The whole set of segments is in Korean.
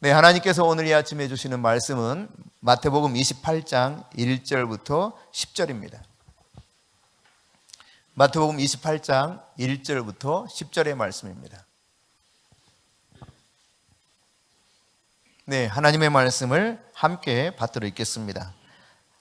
네, 하나님께서 오늘 이 아침에 주시는 말씀은 마태복음 28장 1절부터 10절입니다. 마태복음 28장 1절부터 10절의 말씀입니다. 네, 하나님의 말씀을 함께 받들어 읽겠습니다.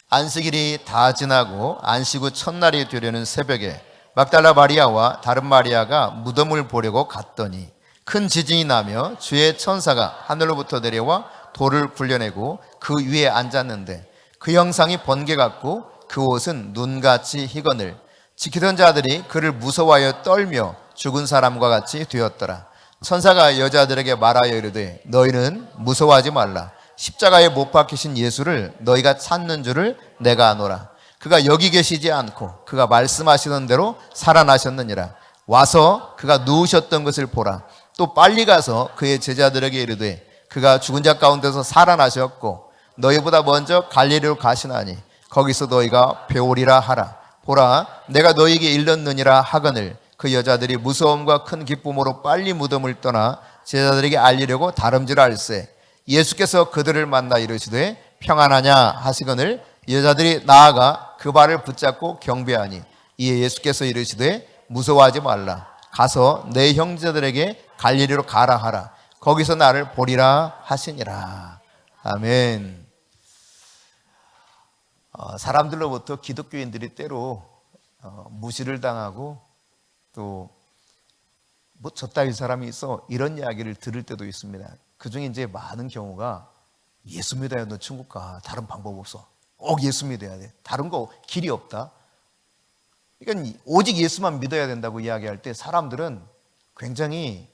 안식일이 다 지나고 안식 후 첫날이 되려는 새벽에 막달라 마리아와 다른 마리아가 무덤을 보려고 갔더니 큰 지진이 나며 주의 천사가 하늘로부터 내려와 돌을 굴려내고 그 위에 앉았는데 그 형상이 번개 같고 그 옷은 눈같이 희거늘 지키던 자들이 그를 무서워하여 떨며 죽은 사람과 같이 되었더라. 천사가 여자들에게 말하여 이르되 너희는 무서워하지 말라. 십자가에 못 박히신 예수를 너희가 찾는 줄을 내가 아노라. 그가 여기 계시지 않고 그가 말씀하시던 대로 살아나셨느니라. 와서 그가 누우셨던 것을 보라. 또 빨리 가서 그의 제자들에게 이르되 그가 죽은 자 가운데서 살아나셨고 너희보다 먼저 갈릴리로 가시나니 거기서 너희가 배우리라 하라. 보라, 내가 너희에게 일렀느니라 하거늘 그 여자들이 무서움과 큰 기쁨으로 빨리 무덤을 떠나 제자들에게 알리려고 다름질할세. 예수께서 그들을 만나 이르시되 평안하냐 하시거늘 여자들이 나아가 그 발을 붙잡고 경배하니 이에 예수께서 이르시되 무서워하지 말라. 가서 내 형제들에게 갈릴리로 가라 하라. 거기서 나를 보리라 하시니라. 아멘. 사람들로부터 기독교인들이 때로 무시를 당하고 또 뭐 저따위 사람이 있어 이런 이야기를 들을 때도 있습니다. 그중에 이제 많은 경우가 예수 믿어야 너 천국 가. 다른 방법 없어. 꼭 예수 믿어야 돼. 다른 거 길이 없다. 그러니까 오직 예수만 믿어야 된다고 이야기할 때 사람들은 굉장히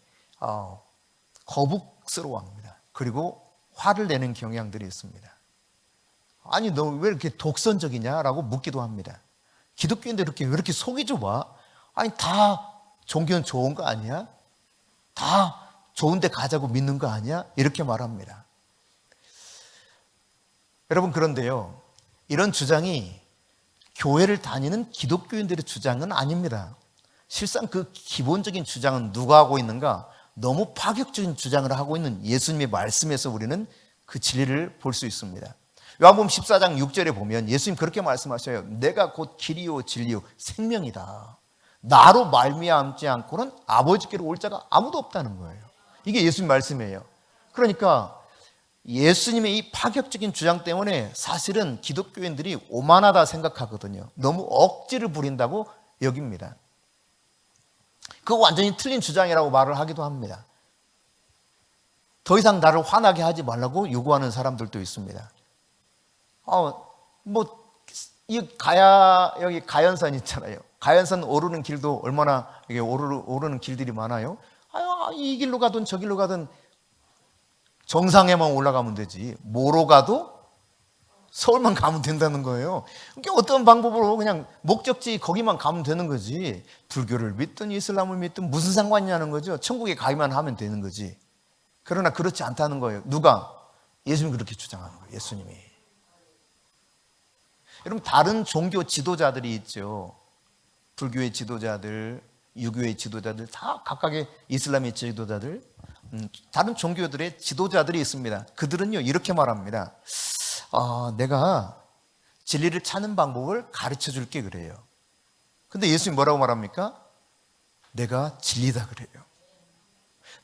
거북스러워합니다. 그리고 화를 내는 경향들이 있습니다. 아니 너 왜 이렇게 독선적이냐라고 묻기도 합니다. 기독교인들 왜 이렇게 속이 좁아? 아니 다 종교는 좋은 거 아니야? 다 좋은 데 가자고 믿는 거 아니야? 이렇게 말합니다. 여러분 그런데요, 이런 주장이 교회를 다니는 기독교인들의 주장은 아닙니다. 실상 그 기본적인 주장은 누가 하고 있는가? 너무 파격적인 주장을 하고 있는 예수님의 말씀에서 우리는 그 진리를 볼 수 있습니다. 요한복음 14장 6절에 보면 예수님 그렇게 말씀하셔요. 내가 곧 길이요 진리요 생명이다. 나로 말미암지 않고는 아버지께로 올 자가 아무도 없다는 거예요. 이게 예수님 말씀이에요. 그러니까 예수님의 이 파격적인 주장 때문에 사실은 기독교인들이 오만하다 생각하거든요. 너무 억지를 부린다고 여깁니다. 그거 완전히 틀린 주장이라고 말을 하기도 합니다. 더 이상 나를 화나게 하지 말라고 요구하는 사람들도 있습니다. 여기 가연산 있잖아요. 가연산 오르는 길도 얼마나 이게 오르는 길들이 많아요. 이 길로 가든 저 길로 가든 정상에만 올라가면 되지. 뭐로 가도 서울만 가면 된다는 거예요. 그러니까 어떤 방법으로 그냥 목적지 거기만 가면 되는 거지. 불교를 믿든 이슬람을 믿든 무슨 상관이냐는 거죠. 천국에 가기만 하면 되는 거지. 그러나 그렇지 않다는 거예요. 누가? 예수님이 그렇게 주장하는 거예요. 예수님이. 여러분 다른 종교 지도자들이 있죠. 불교의 지도자들, 유교의 지도자들, 다 각각의 이슬람의 지도자들, 다른 종교들의 지도자들이 있습니다. 그들은요 이렇게 말합니다. 내가 진리를 찾는 방법을 가르쳐 줄게 그래요. 근데 예수님 뭐라고 말합니까? 내가 진리다 그래요.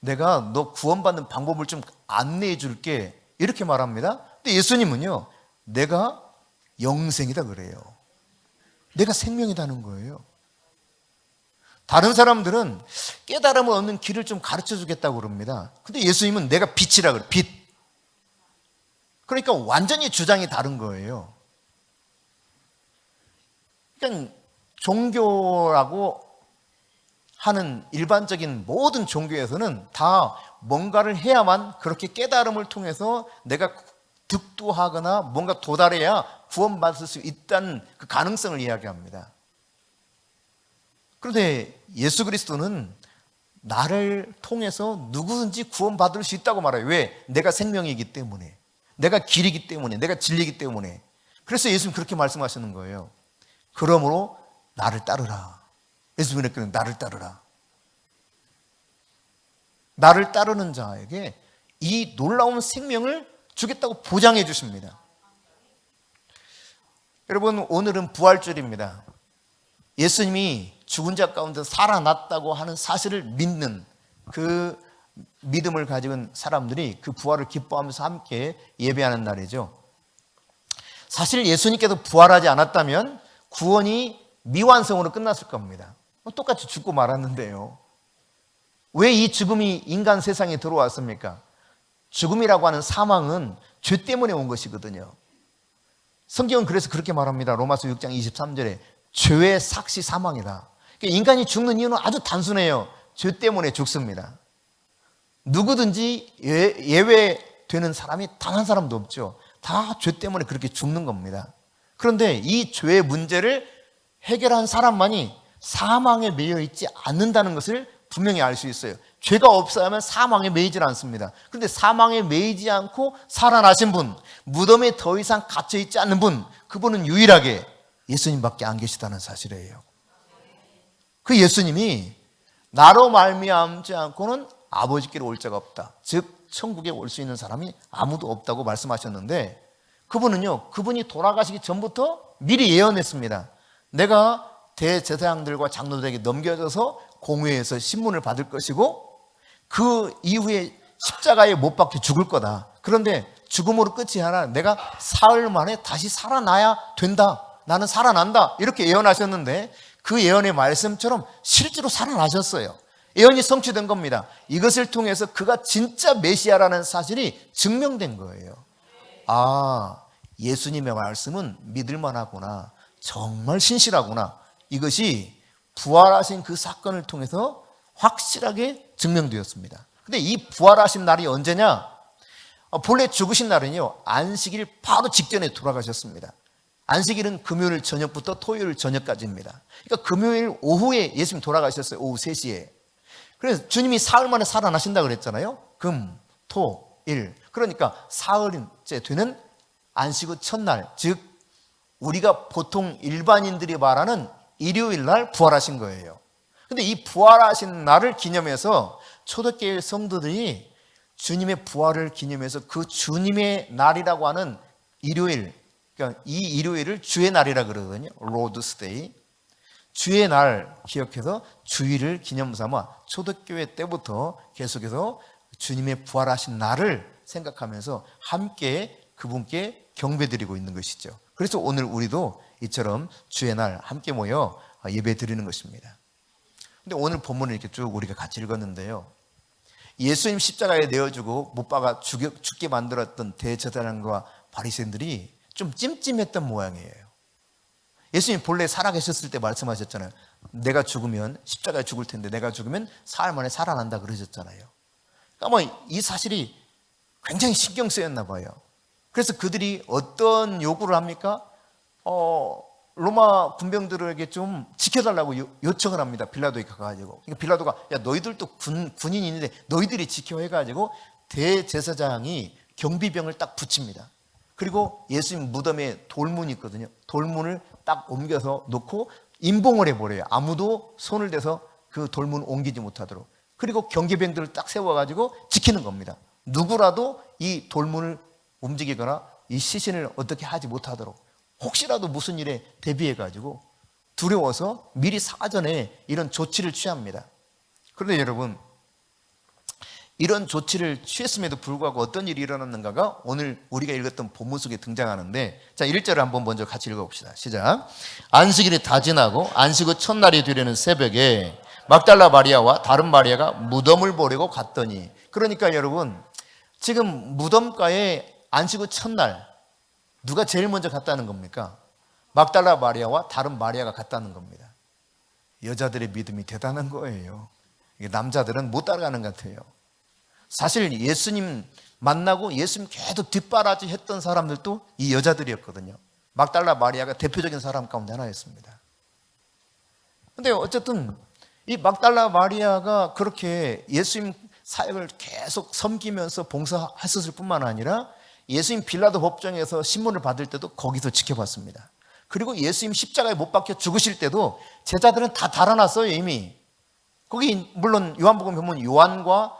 내가 너 구원받는 방법을 좀 안내해 줄게 이렇게 말합니다. 근데 예수님은요 내가 영생이다 그래요. 내가 생명이다는 거예요. 다른 사람들은 깨달음을 얻는 길을 좀 가르쳐 주겠다고 그럽니다. 근데 예수님은 내가 빛이라 그래요. 빛. 그러니까 완전히 주장이 다른 거예요. 그러니까 종교라고 하는 일반적인 모든 종교에서는 다 뭔가를 해야만 그렇게 깨달음을 통해서 내가 득도하거나 뭔가 도달해야 구원받을 수 있다는 그 가능성을 이야기합니다. 그런데 예수 그리스도는 나를 통해서 누구든지 구원받을 수 있다고 말해요. 왜? 내가 생명이기 때문에, 내가 길이기 때문에, 내가 진리이기 때문에. 그래서 예수님 그렇게 말씀하시는 거예요. 그러므로 나를 따르라. 예수님은 그냥 나를 따르라. 나를 따르는 자에게 이 놀라운 생명을 주겠다고 보장해 주십니다. 여러분, 오늘은 부활절입니다. 예수님이 죽은 자 가운데 살아났다고 하는 사실을 믿는 그 믿음을 가진 사람들이 그 부활을 기뻐하면서 함께 예배하는 날이죠. 사실 예수님께서 부활하지 않았다면 구원이 미완성으로 끝났을 겁니다. 똑같이 죽고 말았는데요. 왜 이 죽음이 인간 세상에 들어왔습니까? 죽음이라고 하는 사망은 죄 때문에 온 것이거든요. 성경은 그래서 그렇게 말합니다. 로마서 6장 23절에 죄의 삭시 사망이다. 그러니까 인간이 죽는 이유는 아주 단순해요. 죄 때문에 죽습니다. 누구든지 예외되는 사람이 단 한 사람도 없죠. 다 죄 때문에 그렇게 죽는 겁니다. 그런데 이 죄의 문제를 해결한 사람만이 사망에 매여 있지 않는다는 것을 분명히 알 수 있어요. 죄가 없어야만 사망에 매이질 않습니다. 그런데 사망에 매이지 않고 살아나신 분, 무덤에 더 이상 갇혀 있지 않는 분, 그분은 유일하게 예수님밖에 안 계시다는 사실이에요. 그 예수님이 나로 말미암지 않고는 아버지께로 올 자가 없다. 즉 천국에 올 수 있는 사람이 아무도 없다고 말씀하셨는데, 그분은요, 그분이 돌아가시기 전부터 미리 예언했습니다. 내가 대제사장들과 장로들에게 넘겨져서 공회에서 신문을 받을 것이고 그 이후에 십자가에 못 박혀 죽을 거다. 그런데 죽음으로 끝이 아니라 내가 사흘 만에 다시 살아나야 된다. 나는 살아난다. 이렇게 예언하셨는데 그 예언의 말씀처럼 실제로 살아나셨어요. 예언이 성취된 겁니다. 이것을 통해서 그가 진짜 메시아라는 사실이 증명된 거예요. 아, 예수님의 말씀은 믿을만하구나. 정말 신실하구나. 이것이 부활하신 그 사건을 통해서 확실하게 증명되었습니다. 근데 이 부활하신 날이 언제냐? 본래 죽으신 날은요, 안식일 바로 직전에 돌아가셨습니다. 안식일은 금요일 저녁부터 토요일 저녁까지입니다. 그러니까 금요일 오후에 예수님 돌아가셨어요. 오후 3시에. 그래서 주님이 사흘 만에 살아나신다고 그랬잖아요. 금, 토, 일. 그러니까 사흘째 되는 안식 후 첫날, 즉 우리가 보통 일반인들이 말하는 일요일 날 부활하신 거예요. 근데 이 부활하신 날을 기념해서 초대교회 성도들이 주님의 부활을 기념해서 그 주님의 날이라고 하는 일요일, 그러니까 이 일요일을 주의 날이라 그러거든요. 로드스데이. 주의 날 기억해서 주일을 기념 삼아 초대교회 때부터 계속해서 주님의 부활하신 날을 생각하면서 함께 그분께 경배드리고 있는 것이죠. 그래서 오늘 우리도 이처럼 주의 날 함께 모여 예배 드리는 것입니다. 근데 오늘 본문을 이렇게 쭉 우리가 같이 읽었는데요. 예수님 십자가에 내어주고 못 박아 죽게 만들었던 대제사장과 바리새인들이 좀 찜찜했던 모양이에요. 예수님 본래 살아계셨을 때 말씀하셨잖아요. 내가 죽으면 십자가에 죽을 텐데 내가 죽으면 사흘 만에 살아난다 그러셨잖아요. 그러니까 이 사실이 굉장히 신경 쓰였나 봐요. 그래서 그들이 어떤 요구를 합니까? 로마 군병들에게 좀 지켜달라고 요청을 합니다. 빌라도에 가가지고. 그러니까 빌라도가 야 너희들도 군인인데 너희들이 지켜 해가지고 대제사장이 경비병을 딱 붙입니다. 그리고 예수님 무덤에 돌문이 있거든요. 돌문을 딱 옮겨서 놓고 임봉을 해버려요. 아무도 손을 대서 그 돌문 옮기지 못하도록. 그리고 경계병들을 딱 세워가지고 지키는 겁니다. 누구라도 이 돌문을 움직이거나 이 시신을 어떻게 하지 못하도록, 혹시라도 무슨 일에 대비해가지고 두려워서 미리 사전에 이런 조치를 취합니다. 그런데 여러분, 이런 조치를 취했음에도 불구하고 어떤 일이 일어났는가가 오늘 우리가 읽었던 본문 속에 등장하는데, 자 1절을 한번 먼저 같이 읽어봅시다. 시작. 안식일이 다 지나고 안식 후 첫날이 되려는 새벽에 막달라 마리아와 다른 마리아가 무덤을 보려고 갔더니, 그러니까 여러분 지금 무덤가에 안식 후 첫날 누가 제일 먼저 갔다는 겁니까? 막달라 마리아와 다른 마리아가 갔다는 겁니다. 여자들의 믿음이 대단한 거예요. 남자들은 못 따라가는 것 같아요. 사실 예수님 만나고 예수님 계속 뒷바라지 했던 사람들도 이 여자들이었거든요. 막달라 마리아가 대표적인 사람 가운데 하나였습니다. 그런데 어쨌든 이 막달라 마리아가 그렇게 예수님 사역을 계속 섬기면서 봉사했었을 뿐만 아니라 예수님 빌라도 법정에서 신문을 받을 때도 거기서 지켜봤습니다. 그리고 예수님 십자가에 못 박혀 죽으실 때도 제자들은 다 달아났어요. 이미 거기 물론 요한복음 보면 요한과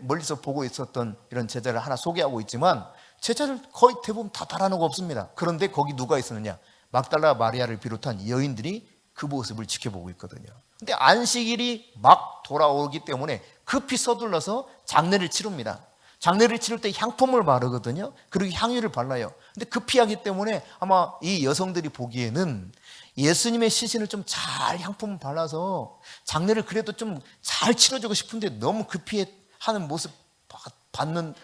멀리서 보고 있었던 이런 제자를 하나 소개하고 있지만 제자들 거의 대부분 다 달아나고 없습니다. 그런데 거기 누가 있었느냐? 막달라 마리아를 비롯한 여인들이 그 모습을 지켜보고 있거든요. 근데 안식일이 막 돌아오기 때문에 급히 서둘러서 장례를 치릅니다. 장례를 치를 때 향품을 바르거든요. 그리고 향유를 발라요. 근데 급히 하기 때문에 아마 이 여성들이 보기에는 예수님의 시신을 좀 잘 향품을 발라서 장례를 그래도 좀 잘 치러주고 싶은데 너무 급히 하는 모습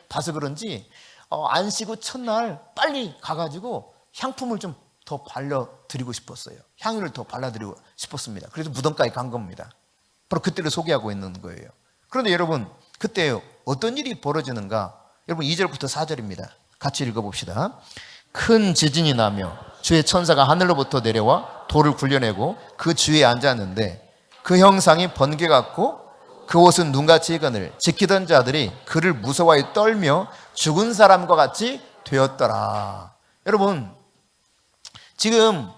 봐서 그런지 안식 후 첫날 빨리 가가지고 향품을 좀 더 발라드리고 싶었어요. 향유를 더 발라드리고 싶었습니다. 그래서 무덤까지 간 겁니다. 바로 그때를 소개하고 있는 거예요. 그런데 여러분, 그때 어떤 일이 벌어지는가? 여러분 2절부터 4절입니다. 같이 읽어봅시다. 큰 지진이 나며 주의 천사가 하늘로부터 내려와 돌을 굴려내고 그 주위에 앉았는데 그 형상이 번개 같고 그 옷은 눈같이 익은을 지키던 자들이 그를 무서워해 떨며 죽은 사람과 같이 되었더라. 여러분, 지금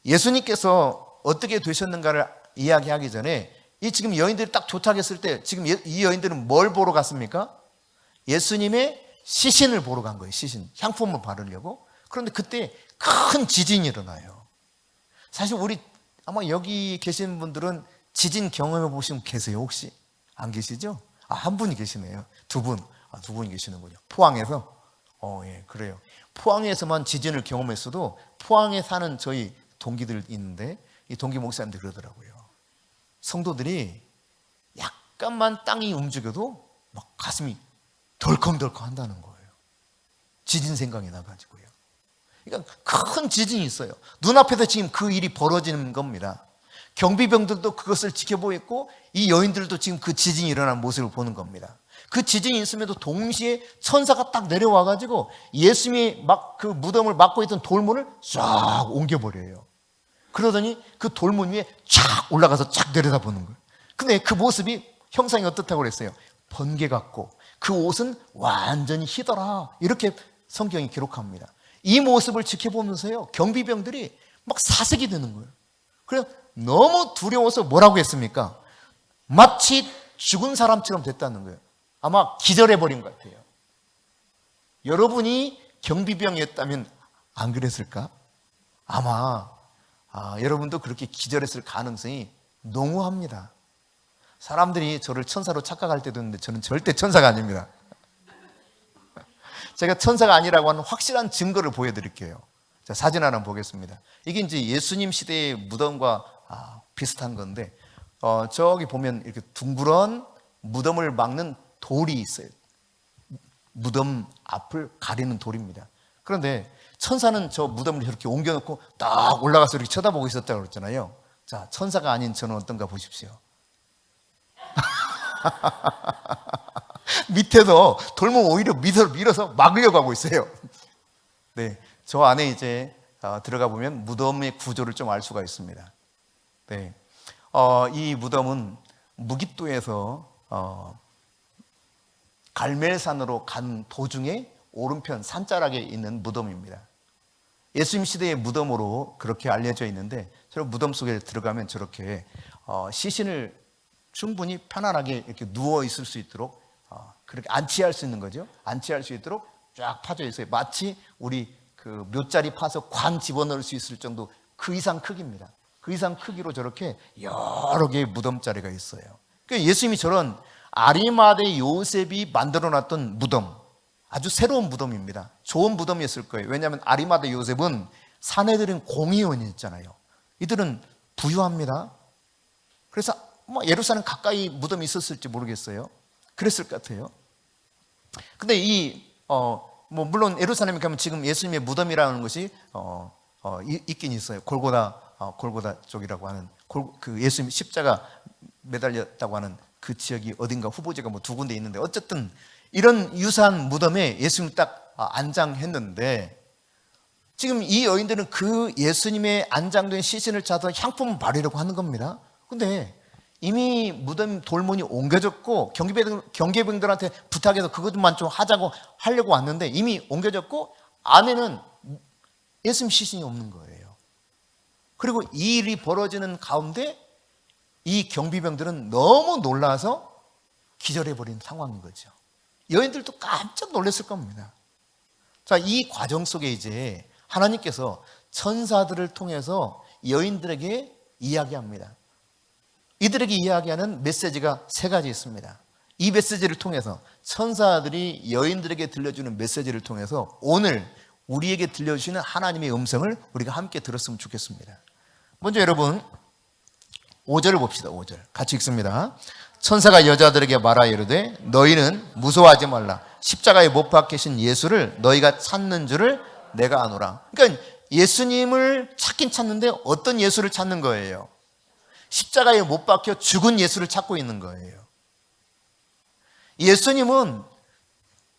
예수님께서 어떻게 되셨는가를 이야기하기 전에 이 지금 여인들이 딱 도착했을 때 지금 이 여인들은 뭘 보러 갔습니까? 예수님의 시신을 보러 간 거예요. 시신, 향품을 바르려고. 그런데 그때 큰 지진이 일어나요. 사실 우리 아마 여기 계신 분들은 지진 경험해 보신 분 계세요? 혹시? 안 계시죠? 한 분이 계시네요. 두 분이 계시는군요. 포항에서? 예, 그래요. 포항에서만 지진을 경험했어도 포항에 사는 저희 동기들 있는데 이 동기 목사님들 그러더라고요. 성도들이 약간만 땅이 움직여도 막 가슴이 덜컹덜컹 한다는 거예요. 지진 생각이 나가지고요. 그러니까 큰 지진이 있어요. 눈앞에서 지금 그 일이 벌어지는 겁니다. 경비병들도 그것을 지켜보고 있고 이 여인들도 지금 그 지진이 일어난 모습을 보는 겁니다. 그 지진이 있음에도 동시에 천사가 딱 내려와가지고 예수님이 막 그 무덤을 막고 있던 돌문을 쫙 옮겨버려요. 그러더니 그 돌문 위에 쫙 올라가서 쫙 내려다보는 거예요. 근데 그 모습이 형상이 어떻다고 그랬어요? 번개 같고 그 옷은 완전히 희더라. 이렇게 성경이 기록합니다. 이 모습을 지켜보면서요, 경비병들이 막 사색이 되는 거예요. 그래서 너무 두려워서 뭐라고 했습니까? 마치 죽은 사람처럼 됐다는 거예요. 아마 기절해버린 것 같아요. 여러분이 경비병이었다면 안 그랬을까? 아마 여러분도 그렇게 기절했을 가능성이 농후합니다. 사람들이 저를 천사로 착각할 때도 있는데 저는 절대 천사가 아닙니다. 제가 천사가 아니라고 하는 확실한 증거를 보여드릴게요. 자, 사진 하나 보겠습니다. 이게 이제 예수님 시대의 무덤과 비슷한 건데 저기 보면 이렇게 둥그런 무덤을 막는 돌이 있어요. 무덤 앞을 가리는 돌입니다. 그런데 천사는 저 무덤을 이렇게 옮겨놓고 딱 올라가서 이렇게 쳐다보고 있었다고 그랬잖아요. 자, 천사가 아닌 저는 어떤가 보십시오. 밑에서 돌문 오히려 밀어서 막으려고 하고 있어요. 네, 저 안에 이제 들어가 보면 무덤의 구조를 좀 알 수가 있습니다. 네, 이 무덤은 무깃도에서 갈멜산으로 간 도중에 오른편 산자락에 있는 무덤입니다. 예수님 시대의 무덤으로 그렇게 알려져 있는데 저 무덤 속에 들어가면 저렇게 시신을 충분히 편안하게 이렇게 누워 있을 수 있도록 그렇게 안치할 수 있는 거죠. 안치할 수 있도록 쫙 파져 있어요. 마치 우리 그 묘자리 파서 관 집어넣을 수 있을 정도 그 이상 크기입니다. 그 이상 크기로 저렇게 여러 개의 무덤자리가 있어요. 그러니까 예수님이 저런 아리마대 요셉이 만들어놨던 무덤, 아주 새로운 무덤입니다. 좋은 무덤이었을 거예요. 왜냐하면 아리마대 요셉은 사내들은 공의원이었잖아요. 이들은 부유합니다. 그래서 예루살렘 가까이 무덤이 있었을지 모르겠어요. 그랬을 것 같아요. 근데 물론 예루살렘에 가면 지금 예수님의 무덤이라는 것이 있긴 있어요. 골고다 쪽이라고 하는 그 예수님 십자가 매달렸다고 하는 그 지역이 어딘가 후보지가 두 군데 있는데 어쨌든 이런 유사한 무덤에 예수님 딱 안장했는데 지금 이 여인들은 그 예수님의 안장된 시신을 찾아 향품을 바르려고 하는 겁니다. 근데 이미 무덤 돌문이 옮겨졌고 경계병들한테 부탁해서 그것만 좀 하려고 왔는데 이미 옮겨졌고 안에는 예수님 시신이 없는 거예요. 그리고 이 일이 벌어지는 가운데 이 경비병들은 너무 놀라서 기절해버린 상황인 거죠. 여인들도 깜짝 놀랐을 겁니다. 자, 이 과정 속에 이제 하나님께서 천사들을 통해서 여인들에게 이야기합니다. 이들에게 이야기하는 메시지가 세 가지 있습니다. 이 메시지를 통해서 천사들이 여인들에게 들려주는 메시지를 통해서 오늘 우리에게 들려주시는 하나님의 음성을 우리가 함께 들었으면 좋겠습니다. 먼저 여러분 5절을 봅시다. 5절 같이 읽습니다. 천사가 여자들에게 말하여 이르되 너희는 무서워하지 말라. 십자가에 못 박히신 예수를 너희가 찾는 줄을 내가 아노라. 그러니까 예수님을 찾긴 찾는데 어떤 예수를 찾는 거예요? 십자가에 못 박혀 죽은 예수를 찾고 있는 거예요. 예수님은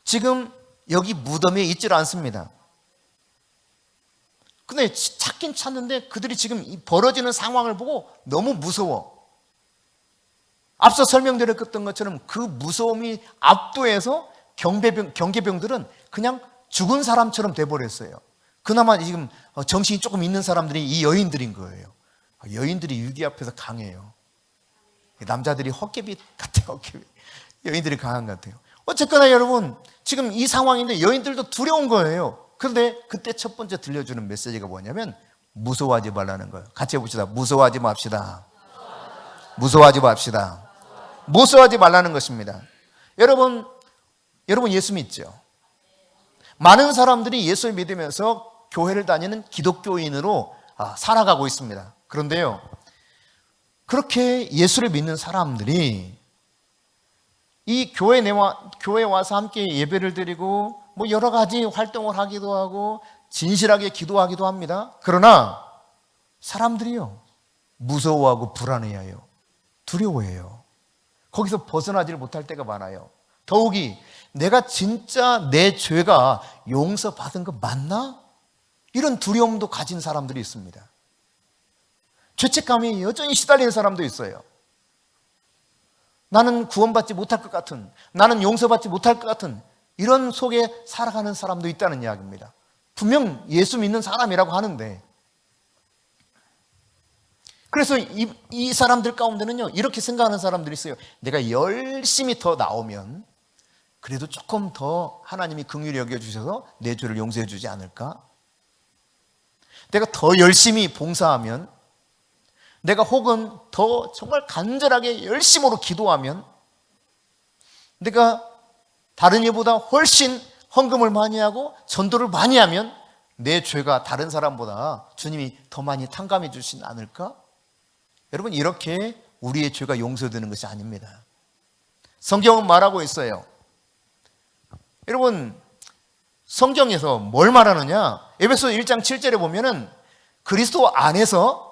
지금 여기 무덤에 있질 않습니다. 근데 찾긴 찾는데 그들이 지금 벌어지는 상황을 보고 너무 무서워. 앞서 설명드렸던 것처럼 그 무서움이 압도해서 경계병들은 그냥 죽은 사람처럼 돼버렸어요. 그나마 지금 정신이 조금 있는 사람들이 이 여인들인 거예요. 여인들이 위기 앞에서 강해요. 남자들이 헛개비 같아요. 헛개비. 여인들이 강한 것 같아요. 어쨌거나 여러분 지금 이 상황인데 여인들도 두려운 거예요. 그런데 그때 첫 번째 들려주는 메시지가 뭐냐면 무서워하지 말라는 거예요. 같이 해봅시다. 무서워하지 맙시다. 무서워하지 맙시다. 무서워하지 말라는 것입니다. 여러분 예수 믿죠? 많은 사람들이 예수를 믿으면서 교회를 다니는 기독교인으로 살아가고 있습니다. 그런데요, 그렇게 예수를 믿는 사람들이 이 교회에 와서 함께 예배를 드리고 뭐 여러 가지 활동을 하기도 하고 진실하게 기도하기도 합니다. 그러나 사람들이요, 무서워하고 불안해해요. 두려워해요. 거기서 벗어나지를 못할 때가 많아요. 더욱이 내가 진짜 내 죄가 용서받은 거 맞나? 이런 두려움도 가진 사람들이 있습니다. 죄책감이 여전히 시달리는 사람도 있어요. 나는 구원받지 못할 것 같은, 나는 용서받지 못할 것 같은 이런 속에 살아가는 사람도 있다는 이야기입니다. 분명 예수 믿는 사람이라고 하는데, 그래서 이 사람들 가운데는요, 이렇게 생각하는 사람들이 있어요. 내가 열심히 더 나오면 그래도 조금 더 하나님이 긍휼히 여겨주셔서 내 죄를 용서해 주지 않을까? 내가 더 열심히 봉사하면, 내가 혹은 더 정말 간절하게 열심으로 기도하면, 내가 다른 이보다 훨씬 헌금을 많이 하고 전도를 많이 하면 내 죄가 다른 사람보다 주님이 더 많이 탕감해 주시지 않을까? 여러분, 이렇게 우리의 죄가 용서되는 것이 아닙니다. 성경은 말하고 있어요. 여러분, 성경에서 뭘 말하느냐? 에베소 1장 7절에 보면은 그리스도 안에서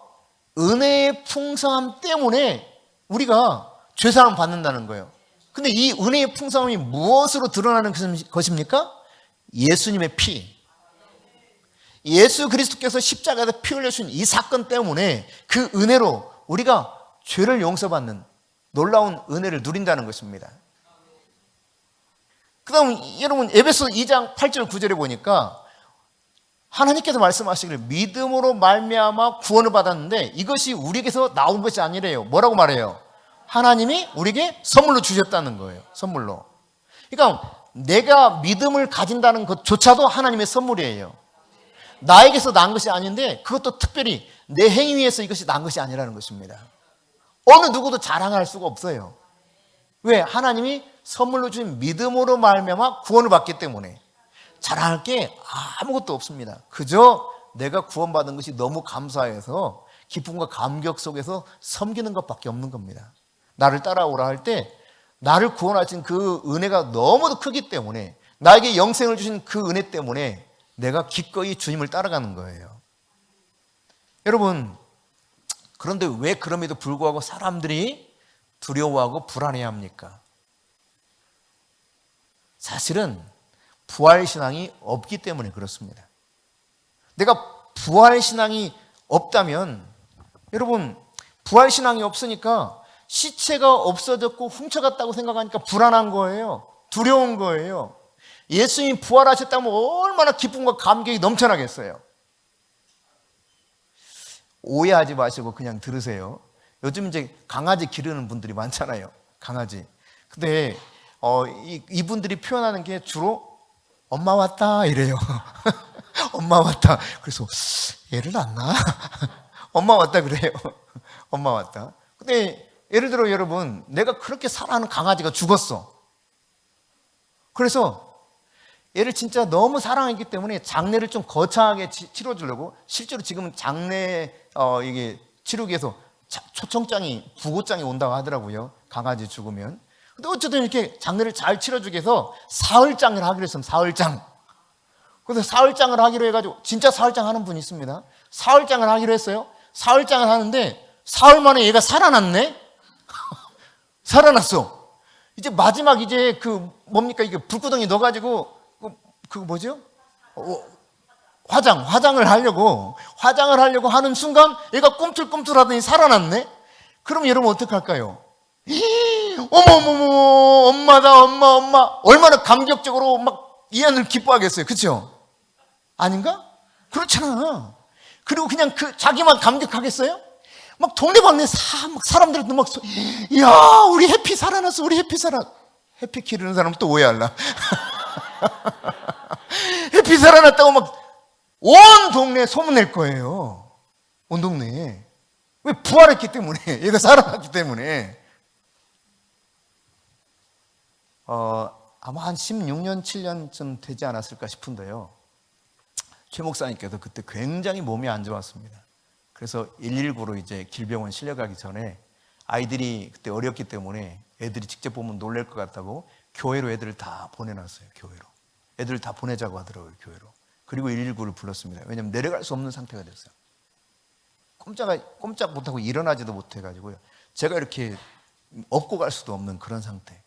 은혜의 풍성함 때문에 우리가 죄사함을 받는다는 거예요. 근데 이 은혜의 풍성함이 무엇으로 드러나는 것입니까? 예수님의 피. 예수 그리스도께서 십자가에서 피 흘려주신 이 사건 때문에 그 은혜로 우리가 죄를 용서받는 놀라운 은혜를 누린다는 것입니다. 그 다음 여러분 에베소 2장 8절 9절에 보니까 하나님께서 말씀하시기를 믿음으로 말미암아 구원을 받았는데 이것이 우리에게서 나온 것이 아니래요. 뭐라고 말해요? 하나님이 우리에게 선물로 주셨다는 거예요. 선물로. 그러니까 내가 믿음을 가진다는 것조차도 하나님의 선물이에요. 나에게서 난 것이 아닌데 그것도 특별히 내 행위에서 이것이 난 것이 아니라는 것입니다. 어느 누구도 자랑할 수가 없어요. 왜? 하나님이 선물로 주신 믿음으로 말미암아 구원을 받기 때문에 자랑할 게 아무것도 없습니다. 그저 내가 구원받은 것이 너무 감사해서 기쁨과 감격 속에서 섬기는 것밖에 없는 겁니다. 나를 따라오라 할 때 나를 구원하신 그 은혜가 너무도 크기 때문에, 나에게 영생을 주신 그 은혜 때문에 내가 기꺼이 주님을 따라가는 거예요. 여러분, 그런데 왜 그럼에도 불구하고 사람들이 두려워하고 불안해합니까? 사실은 부활신앙이 없기 때문에 그렇습니다. 내가 부활신앙이 없다면, 여러분, 부활신앙이 없으니까 시체가 없어졌고 훔쳐갔다고 생각하니까 불안한 거예요. 두려운 거예요. 예수님이 부활하셨다면 얼마나 기쁨과 감격이 넘쳐나겠어요. 오해하지 마시고 그냥 들으세요. 요즘 이제 강아지 기르는 분들이 많잖아요. 강아지. 근데 이분들이 표현하는 게 주로 엄마 왔다 이래요. 엄마 왔다. 그래서 얘를 낳나? 엄마 왔다 그래요. 엄마 왔다. 근데 예를 들어 여러분, 내가 그렇게 사랑하는 강아지가 죽었어. 그래서 얘를 진짜 너무 사랑했기 때문에 장례를 좀 거창하게 치러주려고, 실제로 지금은 장례 이게 치르기위해서 초청장이, 부고장이 온다고 하더라고요. 강아지 죽으면. 근데 어쨌든 이렇게 장례를 잘 치러주기 위해서 사흘장을 하기로 했어요. 사흘장. 그래서 사흘장을 하기로 해가지고, 진짜 사흘장 하는 분이 있습니다. 사흘장을 하기로 했어요. 사흘장을 하는데 사흘 만에 얘가 살아났네. 살아났어. 이제 마지막 이제 뭡니까, 이게 불구덩이 넣어가지고 뭐죠? 화장을 하려고 하는 순간 얘가 꿈틀꿈틀하더니 살아났네. 그럼 여러분 어떡할까요? 어머머머, 엄마다, 엄마. 얼마나 감격적으로 막 이안을 기뻐하겠어요. 그렇죠? 아닌가? 그렇잖아. 그리고 그냥 자기만 감격하겠어요? 막 동네방네 사람들도 막, 이야, 우리 해피 살아났어, 우리 해피 해피 기르는 사람 또 오해할라. 해피 살아났다고 막 온 동네에 소문낼 거예요. 온 동네에. 왜? 부활했기 때문에. 얘가 살아났기 때문에. 아마 한 16년, 7년쯤 되지 않았을까 싶은데요. 최 목사님께서 그때 굉장히 몸이 안 좋았습니다. 그래서 119로 이제 길병원 실려가기 전에 아이들이 그때 어렸기 때문에 애들이 직접 보면 놀랄 것 같다고 교회로 애들을 다 보내놨어요. 교회로. 애들을 다 보내자고 하더라고요. 교회로. 그리고 119를 불렀습니다. 왜냐하면 내려갈 수 없는 상태가 됐어요. 꼼짝 못하고 일어나지도 못해가지고요. 제가 이렇게 업고 갈 수도 없는 그런 상태.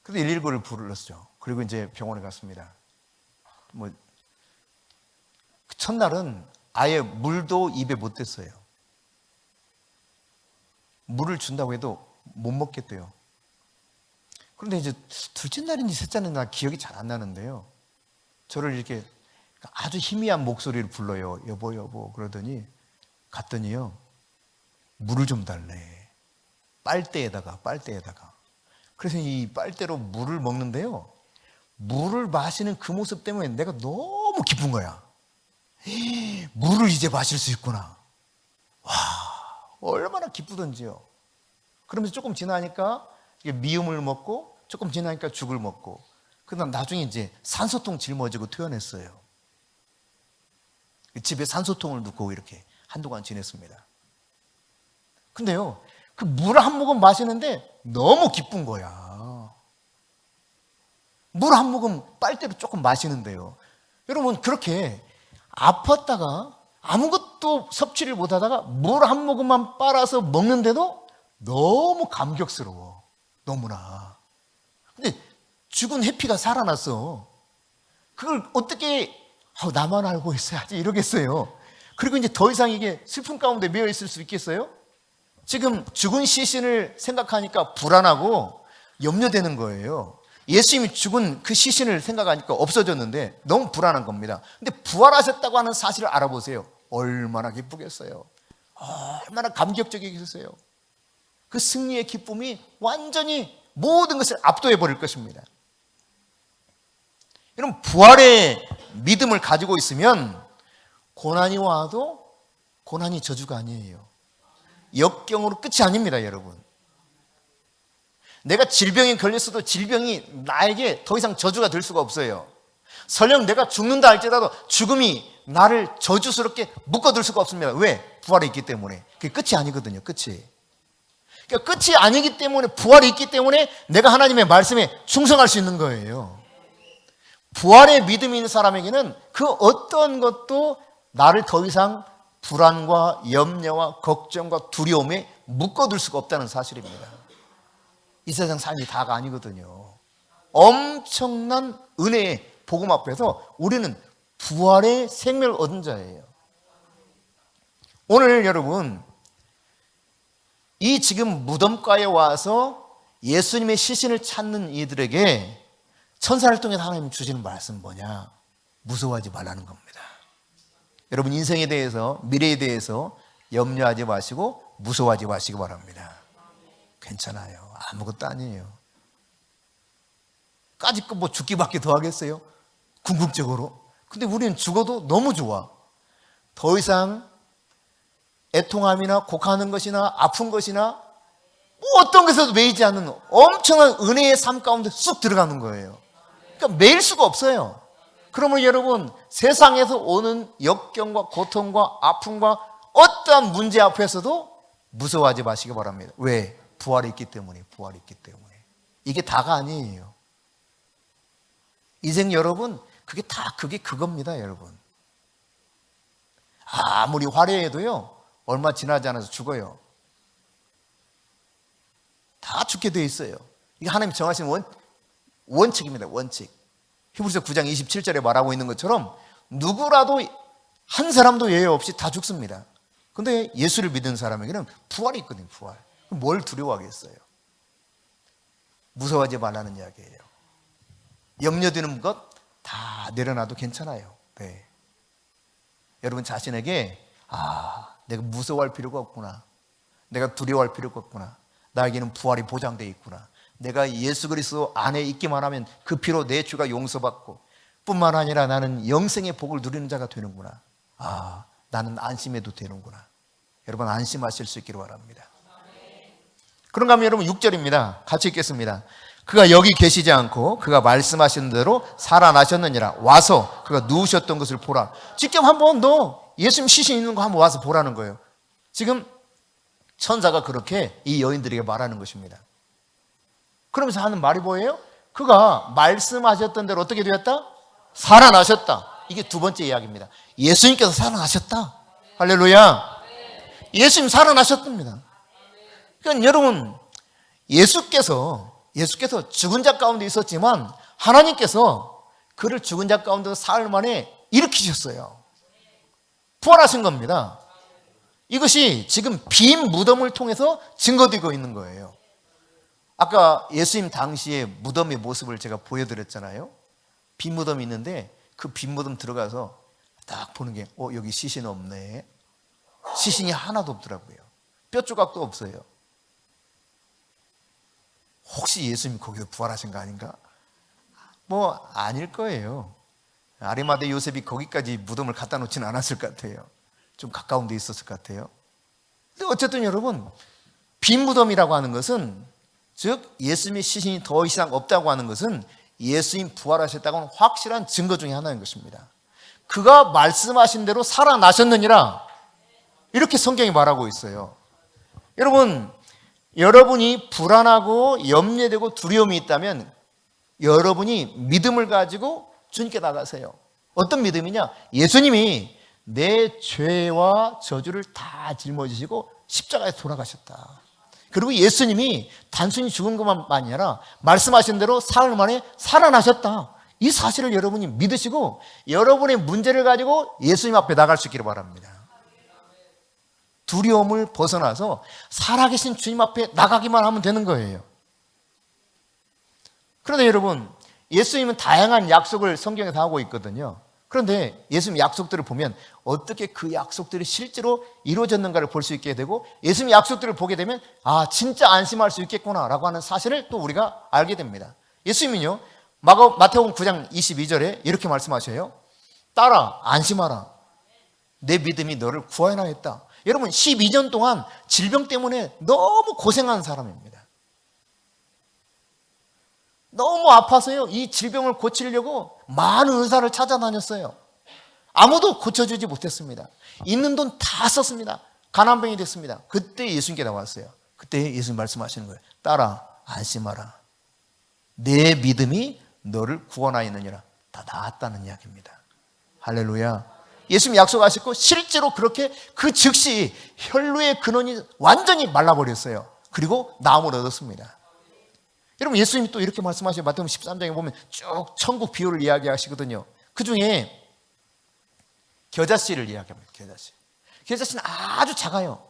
그래서 119를 불렀죠. 그리고 이제 병원에 갔습니다. 첫날은 아예 물도 입에 못 댔어요. 물을 준다고 해도 못 먹겠대요. 그런데 이제 둘째 날인지 셋째 날인지 기억이 잘 안 나는데요. 저를 이렇게 아주 희미한 목소리를 불러요. 여보. 그러더니 갔더니요. 물을 좀 달래. 빨대에다가. 그래서 이 빨대로 물을 먹는데요. 물을 마시는 그 모습 때문에 내가 너무 기쁜 거야. 물을 이제 마실 수 있구나. 와, 얼마나 기쁘던지요. 그러면서 조금 지나니까 미음을 먹고, 조금 지나니까 죽을 먹고, 그다음 나중에 이제 산소통 짊어지고 퇴원했어요. 집에 산소통을 넣고 이렇게 한동안 지냈습니다. 근데요, 그 물 한 모금 마시는데 너무 기쁜 거야. 물 한 모금 빨대로 조금 마시는데요. 여러분, 그렇게 아팠다가 아무것도 섭취를 못하다가 물 한 모금만 빨아서 먹는데도 너무 감격스러워. 너무나. 근데 죽은 해피가 살아났어. 그걸 어떻게 나만 알고 있어야지 이러겠어요. 그리고 이제 더 이상 이게 슬픔 가운데 매여 있을 수 있겠어요? 지금 죽은 시신을 생각하니까 불안하고 염려되는 거예요. 예수님이 죽은 그 시신을 생각하니까 없어졌는데 너무 불안한 겁니다. 근데 부활하셨다고 하는 사실을 알아보세요. 얼마나 기쁘겠어요. 얼마나 감격적이겠어요. 그 승리의 기쁨이 완전히 모든 것을 압도해 버릴 것입니다. 여러분, 부활의 믿음을 가지고 있으면 고난이 와도 고난이 저주가 아니에요. 역경으로 끝이 아닙니다, 여러분. 내가 질병에 걸렸어도 질병이 나에게 더 이상 저주가 될 수가 없어요. 설령 내가 죽는다 할지라도 죽음이 나를 저주스럽게 묶어둘 수가 없습니다. 왜? 부활이 있기 때문에. 그게 끝이 아니거든요. 끝이. 그러니까 끝이 아니기 때문에, 부활이 있기 때문에 내가 하나님의 말씀에 충성할 수 있는 거예요. 부활의 믿음이 있는 사람에게는 그 어떤 것도 나를 더 이상 불안과 염려와 걱정과 두려움에 묶어둘 수가 없다는 사실입니다. 이 세상 삶이 다가 아니거든요. 엄청난 은혜의 복음 앞에서 우리는 부활의 생명을 얻은 자예요. 오늘 여러분, 이 지금 무덤가에 와서 예수님의 시신을 찾는 이들에게 천사를 통해 하나님 주시는 말씀 뭐냐? 무서워하지 말라는 겁니다. 여러분, 인생에 대해서, 미래에 대해서 염려하지 마시고 무서워하지 마시기 바랍니다. 괜찮아요. 아무것도 아니에요. 뭐 죽기밖에 더 하겠어요? 궁극적으로. 근데 우리는 죽어도 너무 좋아. 더 이상 애통함이나 곡하는 것이나 아픈 것이나 뭐 어떤 것에도 매이지 않는 엄청난 은혜의 삶 가운데 쑥 들어가는 거예요. 그러니까 매일 수가 없어요. 그러면 여러분, 세상에서 오는 역경과 고통과 아픔과 어떠한 문제 앞에서도 무서워하지 마시기 바랍니다. 왜? 부활이 있기 때문에. 부활이 있기 때문에. 이게 다가 아니에요. 인생 여러분, 그게 그겁니다, 여러분. 아무리 화려해도요, 얼마 지나지 않아서 죽어요. 다 죽게 돼 있어요. 이게 하나님 정하신 원칙입니다, 원칙. 히브리서 9장 27절에 말하고 있는 것처럼 누구라도 한 사람도 예외 없이 다 죽습니다. 근데 예수를 믿는 사람에게는 부활이 있거든요, 부활. 뭘 두려워하겠어요? 무서워하지 말라는 이야기예요. 염려되는 것 다 내려놔도 괜찮아요. 네. 여러분 자신에게 내가 무서워할 필요가 없구나. 내가 두려워할 필요가 없구나. 나에게는 부활이 보장되어 있구나. 내가 예수 그리스도 안에 있기만 하면 그 피로 내 죄가 용서받고 뿐만 아니라 나는 영생의 복을 누리는 자가 되는구나. 나는 안심해도 되는구나. 여러분 안심하실 수 있기를 바랍니다. 그런가 하면 여러분 6절입니다. 같이 읽겠습니다. 그가 여기 계시지 않고 그가 말씀하신 대로 살아나셨느니라. 와서 그가 누우셨던 것을 보라. 직접 한번 너 예수님 시신 있는 거 한번 와서 보라는 거예요. 지금 천사가 그렇게 이 여인들에게 말하는 것입니다. 그러면서 하는 말이 뭐예요? 그가 말씀하셨던 대로 어떻게 되었다? 살아나셨다. 이게 두 번째 이야기입니다. 예수님께서 살아나셨다. 할렐루야. 예수님 살아나셨답니다. 그러니까 여러분, 예수께서 죽은 자 가운데 있었지만 하나님께서 그를 죽은 자 가운데서 사흘 만에 일으키셨어요. 부활하신 겁니다. 이것이 지금 빈 무덤을 통해서 증거되고 있는 거예요. 아까 예수님 당시의 무덤의 모습을 제가 보여드렸잖아요. 빈 무덤이 있는데 그 빈 무덤 들어가서 딱 보는 게 여기 시신 없네. 시신이 하나도 없더라고요. 뼈 조각도 없어요. 혹시 예수님이 거기서 부활하신 거 아닌가? 뭐 아닐 거예요. 아리마대 요셉이 거기까지 무덤을 갖다 놓지는 않았을 것 같아요. 좀 가까운 데 있었을 것 같아요. 근데 어쨌든 여러분, 빈 무덤이라고 하는 것은, 즉 예수님의 시신이 더 이상 없다고 하는 것은 예수님 부활하셨다고는 확실한 증거 중에 하나인 것입니다. 그가 말씀하신 대로 살아나셨느니라, 이렇게 성경이 말하고 있어요. 여러분이 불안하고 염려되고 두려움이 있다면 여러분이 믿음을 가지고 주님께 나가세요. 어떤 믿음이냐? 예수님이 내 죄와 저주를 다 짊어지시고 십자가에 돌아가셨다. 그리고 예수님이 단순히 죽은 것만 아니라 말씀하신 대로 사흘 만에 살아나셨다. 이 사실을 여러분이 믿으시고 여러분의 문제를 가지고 예수님 앞에 나갈 수 있기를 바랍니다. 두려움을 벗어나서 살아계신 주님 앞에 나가기만 하면 되는 거예요. 그런데 여러분, 예수님은 다양한 약속을 성경에 다 하고 있거든요. 그런데 예수님 약속들을 보면 어떻게 그 약속들이 실제로 이루어졌는가를 볼 수 있게 되고, 예수님 약속들을 보게 되면 진짜 안심할 수 있겠구나라고 하는 사실을 또 우리가 알게 됩니다. 예수님은요, 마태복음 9장 22절에 이렇게 말씀하셔요. 따라 안심하라. 내 믿음이 너를 구하나 했다. 여러분 12년 동안 질병 때문에 너무 고생한 사람입니다. 너무 아파서요, 이 질병을 고치려고 많은 의사를 찾아다녔어요. 아무도 고쳐주지 못했습니다. 있는 돈 다 썼습니다. 가난병이 됐습니다. 그때 예수님께 나왔어요. 그때 예수님 말씀하시는 거예요. 따라 안심하라. 내 믿음이 너를 구원하였느니라. 다 나았다는 이야기입니다. 할렐루야. 예수님 약속하셨고 실제로 그렇게 그 즉시 혈루의 근원이 완전히 말라버렸어요. 그리고 나음을 얻었습니다. 여러분 예수님이 또 이렇게 말씀하시죠. 마태복음 13장에 보면 쭉 천국 비유를 이야기하시거든요. 그 중에 겨자씨를 이야기합니다. 겨자씨는 아주 작아요.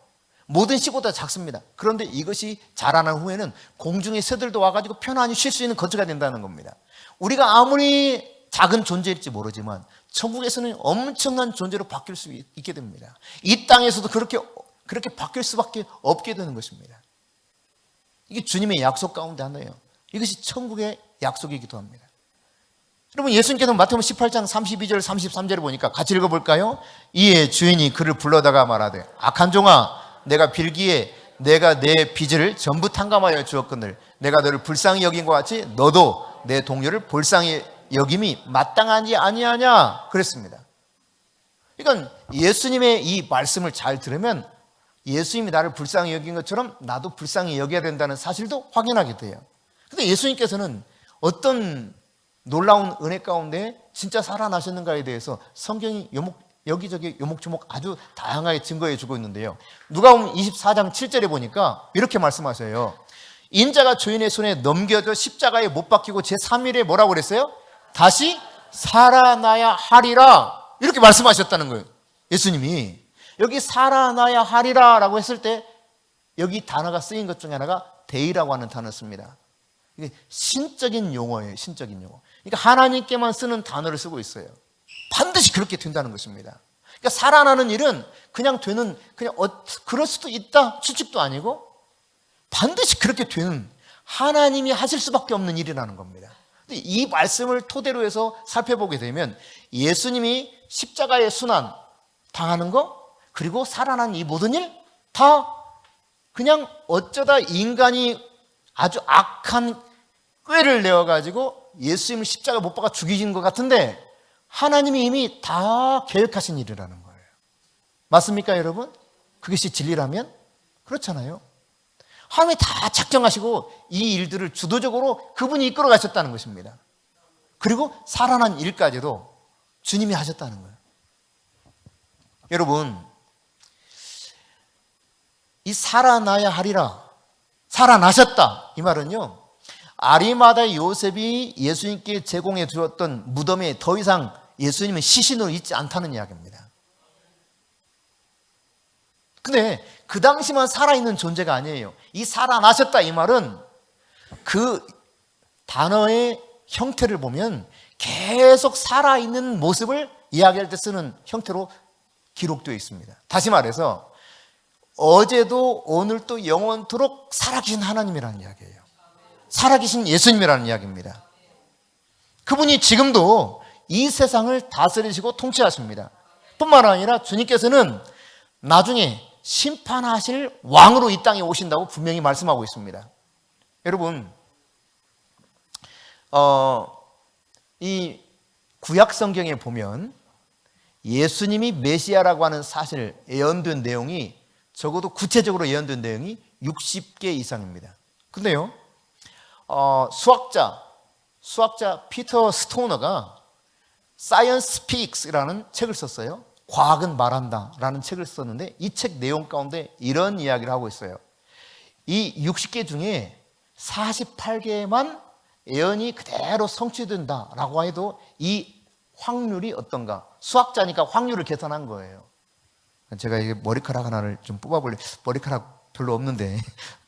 모든 씨보다 작습니다. 그런데 이것이 자라난 후에는 공중의 새들도 와가지고 편안히 쉴 수 있는 거처가 된다는 겁니다. 우리가 아무리 작은 존재일지 모르지만 천국에서는 엄청난 존재로 바뀔 수 있게 됩니다. 이 땅에서도 그렇게 바뀔 수밖에 없게 되는 것입니다. 이게 주님의 약속 가운데 하나예요. 이것이 천국의 약속이기도 합니다. 여러분, 예수님께서 마태복음 18장 32절 33절을 보니까 같이 읽어볼까요? 이에 주인이 그를 불러다가 말하되 악한 종아, 내가 빌기에 내가 내 빚을 전부 탕감하여 주었거늘 내가 너를 불쌍히 여긴 것 같이 너도 내 동료를 불쌍히 여김이 마땅하지 아니하냐 그랬습니다. 그러니까 예수님의 이 말씀을 잘 들으면 예수님이 나를 불쌍히 여긴 것처럼 나도 불쌍히 여겨야 된다는 사실도 확인하게 돼요. 그런데 예수님께서는 어떤 놀라운 은혜 가운데 진짜 살아나셨는가에 대해서 성경이 여기저기 요목조목 아주 다양하게 증거해 주고 있는데요. 누가복음 24장 7절에 보니까 이렇게 말씀하셔요. 인자가 주인의 손에 넘겨져 십자가에 못 박히고 제3일에 뭐라고 그랬어요? 다시 살아나야 하리라 이렇게 말씀하셨다는 거예요. 예수님이 여기 살아나야 하리라 라고 했을 때 여기 단어가 쓰인 것 중에 하나가 데이라고 하는 단어를 씁니다. 이게 신적인 용어예요. 신적인 용어. 그러니까 하나님께만 쓰는 단어를 쓰고 있어요. 반드시 그렇게 된다는 것입니다. 그러니까 살아나는 일은 그냥 되는, 그럴 수도 있다 추측도 아니고 반드시 그렇게 되는 하나님이 하실 수밖에 없는 일이라는 겁니다. 이 말씀을 토대로 해서 살펴보게 되면 예수님이 십자가의 순환 당하는 거 그리고 살아난 이 모든 일 다 그냥 어쩌다 인간이 아주 악한 꾀를 내어가지고 예수님을 십자가 못 박아 죽이신 것 같은데 하나님이 이미 다 계획하신 일이라는 거예요. 맞습니까 여러분? 그것이 진리라면? 그렇잖아요. 하나님이 다 작정하시고 이 일들을 주도적으로 그분이 이끌어 가셨다는 것입니다. 그리고 살아난 일까지도 주님이 하셨다는 거예요. 여러분, 이 살아나야 하리라, 살아나셨다 이 말은요, 아리마다 요셉이 예수님께 제공해 주었던 무덤에 더 이상 예수님은 시신으로 있지 않다는 이야기입니다. 근데 그 당시만 살아있는 존재가 아니에요. 이 살아나셨다 이 말은 그 단어의 형태를 보면 계속 살아있는 모습을 이야기할 때 쓰는 형태로 기록되어 있습니다. 다시 말해서 어제도 오늘도 영원토록 살아계신 하나님이라는 이야기예요. 살아계신 예수님이라는 이야기입니다. 그분이 지금도 이 세상을 다스리시고 통치하십니다. 뿐만 아니라 주님께서는 나중에 심판하실 왕으로 이 땅에 오신다고 분명히 말씀하고 있습니다. 여러분, 이 구약 성경에 보면 예수님이 메시아라고 하는 사실 예언된 내용이 적어도 구체적으로 예언된 내용이 60개 이상입니다. 근데요, 수학자 피터 스토너가 Science Speaks라는 책을 썼어요. 과학은 말한다 라는 책을 썼는데 이 책 내용 가운데 이런 이야기를 하고 있어요. 이 60개 중에 48개만 예언이 그대로 성취된다 라고 해도 이 확률이 어떤가? 수학자니까 확률을 계산한 거예요. 제가 이게 머리카락 하나를 좀 뽑아볼래. 머리카락 별로 없는데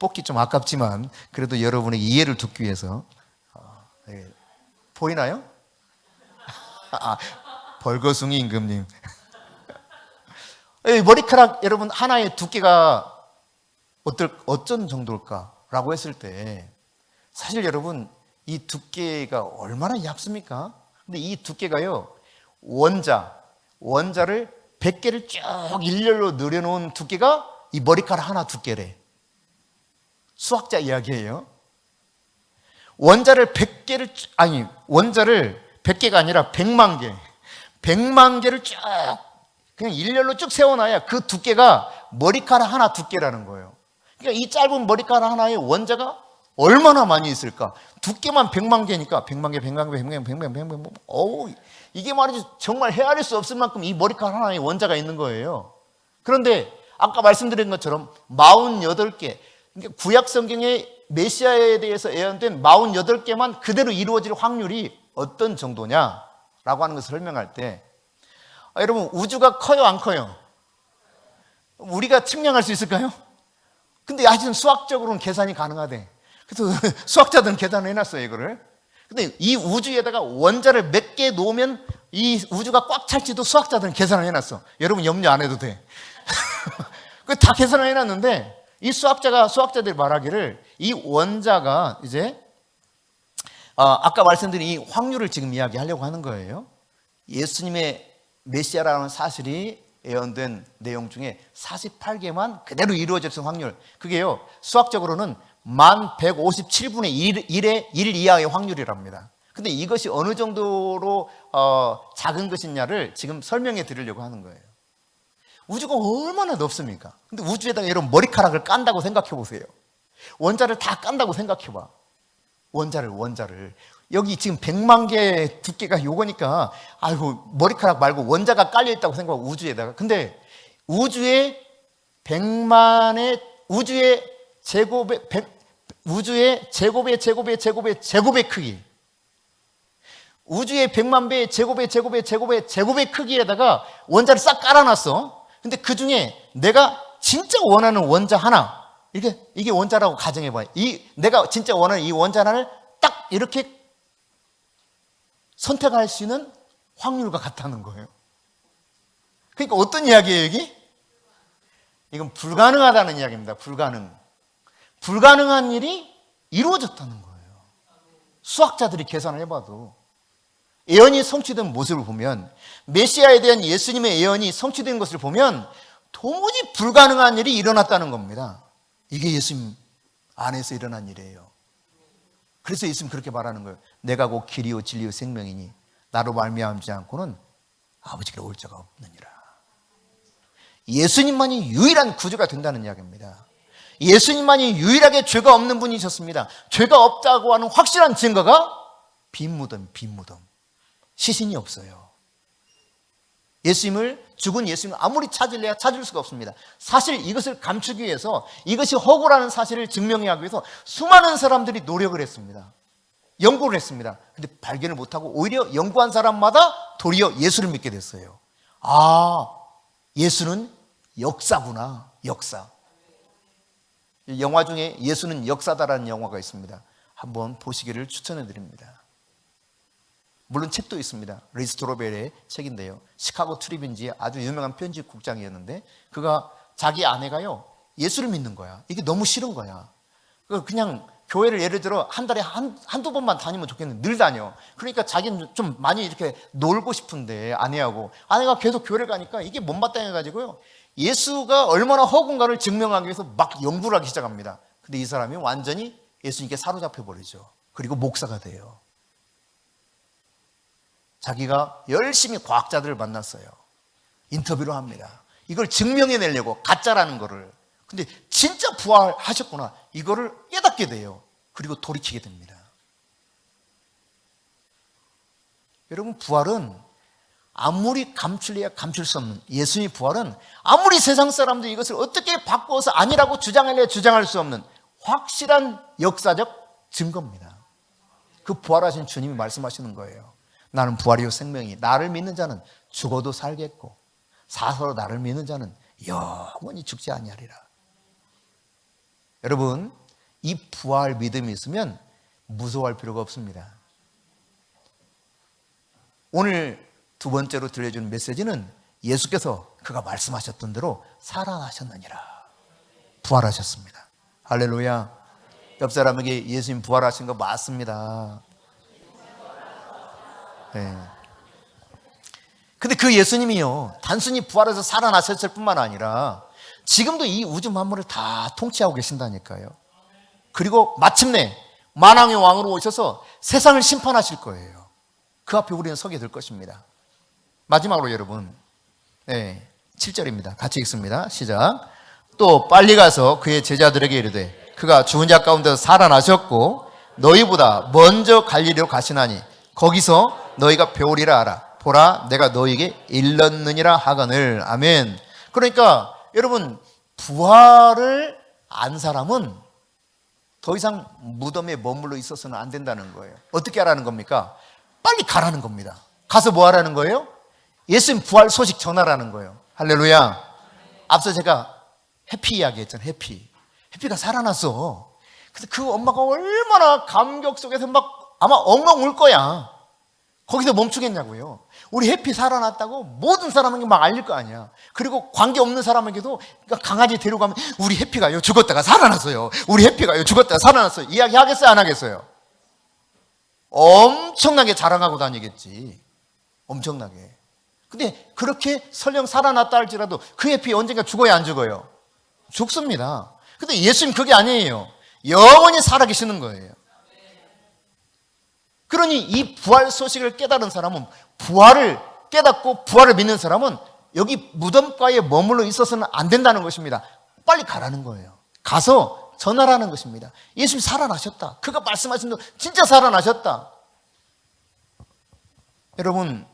뽑기 좀 아깝지만 그래도 여러분의 이해를 돕기 위해서. 보이나요? 벌거숭이 임금님. 머리카락 여러분 하나의 두께가 어떤 정도일까라고 했을 때 사실 여러분 이 두께가 얼마나 얇습니까? 근데 이 두께가요, 원자를 100개를 쭉 일렬로 늘여놓은 두께가 이 머리카락 하나 두께래. 수학자 이야기예요. 원자를 100개가 아니라 100만 개를 쭉 그냥 일렬로 쭉 세워놔야 그 두께가 머리카락 하나 두께라는 거예요. 그러니까 이 짧은 머리카락 하나에 원자가 얼마나 많이 있을까? 두께만 100만 개니까 100만 개. 어우, 이게 말이지 정말 헤아릴 수 없을 만큼 이 머리카락 하나에 원자가 있는 거예요. 그런데 아까 말씀드린 것처럼 48개, 그러니까 구약 성경의 메시아에 대해서 예언된 48개만 그대로 이루어질 확률이 어떤 정도냐라고 하는 것을 설명할 때 여러분, 우주가 커요, 안 커요? 우리가 측량할 수 있을까요? 근데 아직은 수학적으로는 계산이 가능하대. 그래서 수학자들은 계산을 해놨어요, 이거를. 근데 이 우주에다가 원자를 몇 개 놓으면 이 우주가 꽉 찰지도 수학자들은 계산을 해놨어. 여러분 염려 안 해도 돼. 다 계산을 해놨는데 이 수학자들이 말하기를 이 원자가 이제 아까 말씀드린 이 확률을 지금 이야기하려고 하는 거예요. 예수님의 메시아라는 사실이 예언된 내용 중에 48개만 그대로 이루어질 확률, 그게요 수학적으로는 1157분의 1의 1 이하의 확률이랍니다. 근데 이것이 어느 정도로 작은 것이냐를 지금 설명해 드리려고 하는 거예요. 우주가 얼마나 넓습니까? 근데 우주에다가 이런 머리카락을 깐다고 생각해 보세요. 원자를 다 깐다고 생각해 봐. 원자를 여기 지금 100만 개 두께가 요거니까 아이고 머리카락 말고 원자가 깔려 있다고 생각하고 우주에다가. 근데 우주의 100만의 우주의 제곱의 우주의 제곱의 크기, 우주의 100만 배의 제곱의 크기에다가 원자를 싹 깔아놨어. 근데 그 중에 내가 진짜 원하는 원자 하나, 이게 원자라고 가정해봐요. 내가 진짜 원하는 이 원자 하나를 딱 이렇게 선택할 수 있는 확률과 같다는 거예요. 그러니까 어떤 이야기예요, 여기? 이건 불가능하다는 이야기입니다. 불가능한 일이 이루어졌다는 거예요. 수학자들이 계산을 해봐도. 예언이 성취된 모습을 보면, 메시아에 대한 예수님의 예언이 성취된 것을 보면 도무지 불가능한 일이 일어났다는 겁니다. 이게 예수님 안에서 일어난 일이에요. 그래서 예수님 그렇게 말하는 거예요. 내가 곧 길이요 진리요 생명이니 나로 말미암지 않고는 아버지께로 올 자가 없느니라. 예수님만이 유일한 구주가 된다는 이야기입니다. 예수님만이 유일하게 죄가 없는 분이셨습니다. 죄가 없다고 하는 확실한 증거가 빈 무덤. 시신이 없어요. 죽은 예수님을 아무리 찾으려야 찾을 수가 없습니다. 사실 이것을 감추기 위해서, 이것이 허구라는 사실을 증명하기 위해서 수많은 사람들이 노력을 했습니다. 연구를 했습니다. 근데 발견을 못하고 오히려 연구한 사람마다 도리어 예수를 믿게 됐어요. 예수는 역사구나, 역사. 영화 중에 예수는 역사다라는 영화가 있습니다. 한번 보시기를 추천해 드립니다. 물론 책도 있습니다. 리스토로벨의 책인데요. 시카고 트리뷴지의 아주 유명한 편집국장이었는데 그가 자기 아내가요 예수를 믿는 거야. 이게 너무 싫은 거야. 그냥 교회를 예를 들어 한 달에 한두 번만 다니면 좋겠는데 늘 다녀. 그러니까 자기는 좀 많이 이렇게 놀고 싶은데 아내가 계속 교회를 가니까 이게 못마땅해가지고요 예수가 얼마나 허군가를 증명하기 위해서 막 연구를 하기 시작합니다. 근데 이 사람이 완전히 예수님께 사로잡혀 버리죠. 그리고 목사가 돼요. 자기가 열심히 과학자들을 만났어요. 인터뷰를 합니다. 이걸 증명해내려고, 가짜라는 거를. 근데 진짜 부활하셨구나, 이거를 깨닫게 돼요. 그리고 돌이키게 됩니다. 여러분, 부활은 아무리 감출래야 감출 수 없는, 예수님의 부활은 아무리 세상 사람들이 이것을 어떻게 바꿔서 아니라고 주장할래야 주장할 수 없는 확실한 역사적 증거입니다. 그 부활하신 주님이 말씀하시는 거예요. 나는 부활이요 생명이, 나를 믿는 자는 죽어도 살겠고 사서로 나를 믿는 자는 영원히 죽지 아니하리라. 여러분, 이 부활 믿음이 있으면 무서워할 필요가 없습니다. 오늘 두 번째로 들려주는 메시지는 예수께서 그가 말씀하셨던 대로 살아나셨느니라. 부활하셨습니다. 할렐루야. 옆 사람에게 예수님 부활하신 거 맞습니다. 네. 근데 그 예수님이요 단순히 부활해서 살아나셨을 뿐만 아니라 지금도 이 우주 만물을 다 통치하고 계신다니까요. 그리고 마침내 만왕의 왕으로 오셔서 세상을 심판하실 거예요. 그 앞에 우리는 서게 될 것입니다. 마지막으로 여러분, 7절입니다. 같이 읽습니다. 시작. 또 빨리 가서 그의 제자들에게 이르되 그가 죽은 자 가운데서 살아나셨고 너희보다 먼저 갈리로 가시나니 거기서 너희가 배우리라 하라. 보라, 내가 너희에게 일렀느니라 하거늘. 아멘. 그러니까 여러분, 부활을 안 사람은 더 이상 무덤에 머물러 있어서는 안 된다는 거예요. 어떻게 하라는 겁니까? 빨리 가라는 겁니다. 가서 뭐 하라는 거예요? 예수님 부활 소식 전하라는 거예요. 할렐루야. 앞서 제가 해피 이야기 했잖아요. 해피가 살아났어. 근데 그 엄마가 얼마나 감격 속에서 막 아마 엉엉 울 거야. 거기서 멈추겠냐고요. 우리 해피 살아났다고 모든 사람에게 막 알릴 거 아니야. 그리고 관계없는 사람에게도, 그러니까 강아지 데려가면 우리 해피가요 죽었다가 살아났어요. 우리 해피가요 죽었다가 살아났어요. 이야기 하겠어요, 안 하겠어요? 엄청나게 자랑하고 다니겠지. 엄청나게. 근데 그렇게 설령 살아났다 할지라도 그의 피 언젠가 죽어야 안 죽어요? 죽습니다. 근데 예수님 그게 아니에요. 영원히 살아계시는 거예요. 그러니 이 부활 소식을 깨달은 사람은, 부활을 깨닫고 부활을 믿는 사람은 여기 무덤가에 머물러 있어서는 안 된다는 것입니다. 빨리 가라는 거예요. 가서 전하라는 것입니다. 예수님 살아나셨다. 그가 말씀하신 대로 진짜 살아나셨다. 여러분,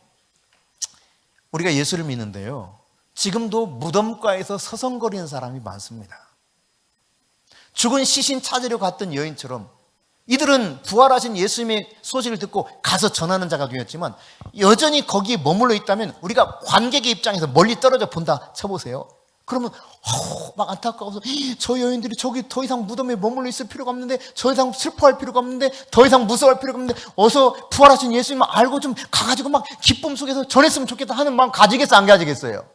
우리가 예수를 믿는데요, 지금도 무덤가에서 서성거리는 사람이 많습니다. 죽은 시신 찾으려 갔던 여인처럼 이들은 부활하신 예수님의 소식을 듣고 가서 전하는 자가 되었지만 여전히 거기에 머물러 있다면 우리가 관객의 입장에서 멀리 떨어져 본다 쳐보세요. 그러면 막 안타까워서 저 여인들이 저기 더 이상 무덤에 머물러 있을 필요가 없는데, 더 이상 슬퍼할 필요가 없는데, 더 이상 무서워할 필요가 없는데 어서 부활하신 예수님을 알고 좀 가가지고 막 기쁨 속에서 전했으면 좋겠다 하는 마음 가지겠어 안 가지겠어요?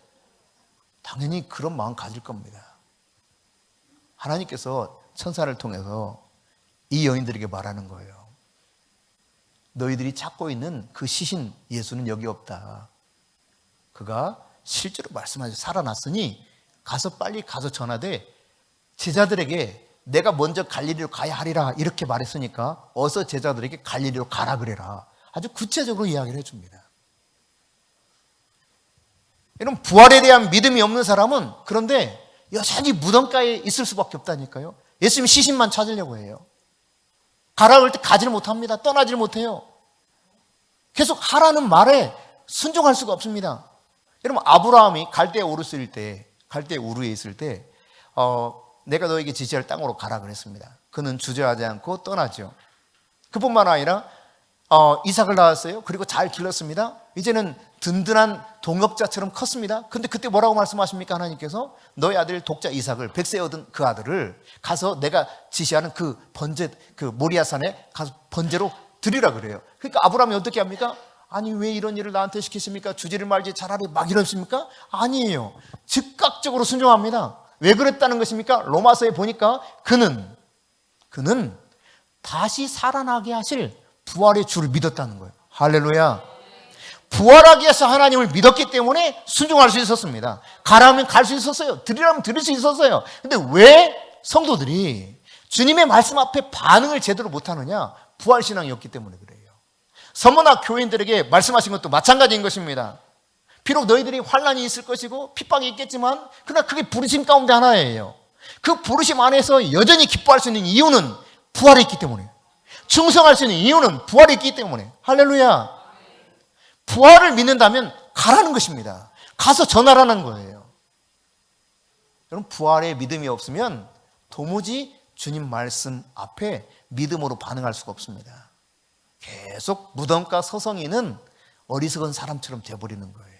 당연히 그런 마음 가질 겁니다. 하나님께서 천사를 통해서 이 여인들에게 말하는 거예요. 너희들이 찾고 있는 그 시신 예수는 여기 없다. 그가 실제로 말씀하셔서 살아났으니 가서 빨리 가서 전하되 제자들에게 내가 먼저 갈릴리로 가야 하리라 이렇게 말했으니까 어서 제자들에게 갈릴리로 가라 그래라. 아주 구체적으로 이야기를 해줍니다. 이런 부활에 대한 믿음이 없는 사람은 그런데 여전히 무덤가에 있을 수밖에 없다니까요. 예수님 시신만 찾으려고 해요. 가라 그럴 때 가지를 못합니다. 떠나지를 못해요. 계속 하라는 말에 순종할 수가 없습니다. 여러분, 아브라함이 갈대 우르에 있을 때 내가 너에게 지시할 땅으로 가라 그랬습니다. 그는 주저하지 않고 떠나죠. 그뿐만 아니라 이삭을 낳았어요. 그리고 잘 길렀습니다. 이제는 든든한 동역자처럼 컸습니다. 근데 그때 뭐라고 말씀하십니까? 하나님께서 너의 아들 독자 이삭을, 100세 얻은 그 아들을 가서 내가 지시하는 그 번제, 그 모리아산에 가서 번제로 드리라 그래요. 그러니까 아브라함이 어떻게 합니까? 아니 왜 이런 일을 나한테 시키십니까? 주지를 말지 차라리 막 이러십니까? 아니에요. 즉각적으로 순종합니다. 왜 그랬다는 것입니까? 로마서에 보니까 그는 다시 살아나게 하실 부활의 주를 믿었다는 거예요. 할렐루야. 부활하기 위해서 하나님을 믿었기 때문에 순종할 수 있었습니다. 가라면 갈 수 있었어요. 드리라면 드릴 수 있었어요. 근데 왜 성도들이 주님의 말씀 앞에 반응을 제대로 못하느냐? 부활신앙이 없기 때문에 그래요. 서머나 교인들에게 말씀하신 것도 마찬가지인 것입니다. 비록 너희들이 환난이 있을 것이고 핍박이 있겠지만 그러나 그게 부르심 가운데 하나예요. 그 부르심 안에서 여전히 기뻐할 수 있는 이유는 부활이 있기 때문에, 충성할 수 있는 이유는 부활이 있기 때문에. 할렐루야. 부활을 믿는다면 가라는 것입니다. 가서 전하라는 거예요. 여러분, 부활에 믿음이 없으면 도무지 주님 말씀 앞에 믿음으로 반응할 수가 없습니다. 계속 무덤가 서성이는 어리석은 사람처럼 되어버리는 거예요.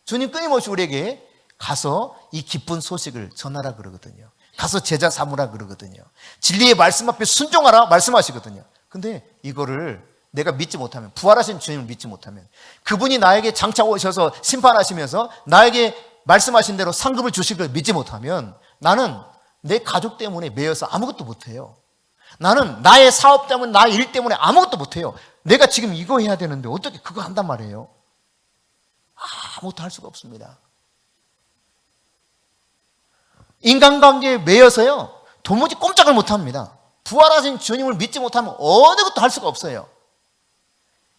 주님 끊임없이 우리에게 가서 이 기쁜 소식을 전하라 그러거든요. 가서 제자 삼으라 그러거든요. 진리의 말씀 앞에 순종하라 말씀하시거든요. 근데 이거를 내가 믿지 못하면, 부활하신 주님을 믿지 못하면, 그분이 나에게 장차 오셔서 심판하시면서 나에게 말씀하신 대로 상급을 주실 걸 믿지 못하면 나는 내 가족 때문에 매여서 아무것도 못해요. 나는 나의 사업 때문에, 나의 일 때문에 아무것도 못해요. 내가 지금 이거 해야 되는데 어떻게 그거 한단 말이에요? 아무것도 할 수가 없습니다. 인간관계에 매여서요 도무지 꼼짝을 못합니다. 부활하신 주님을 믿지 못하면 어느 것도 할 수가 없어요.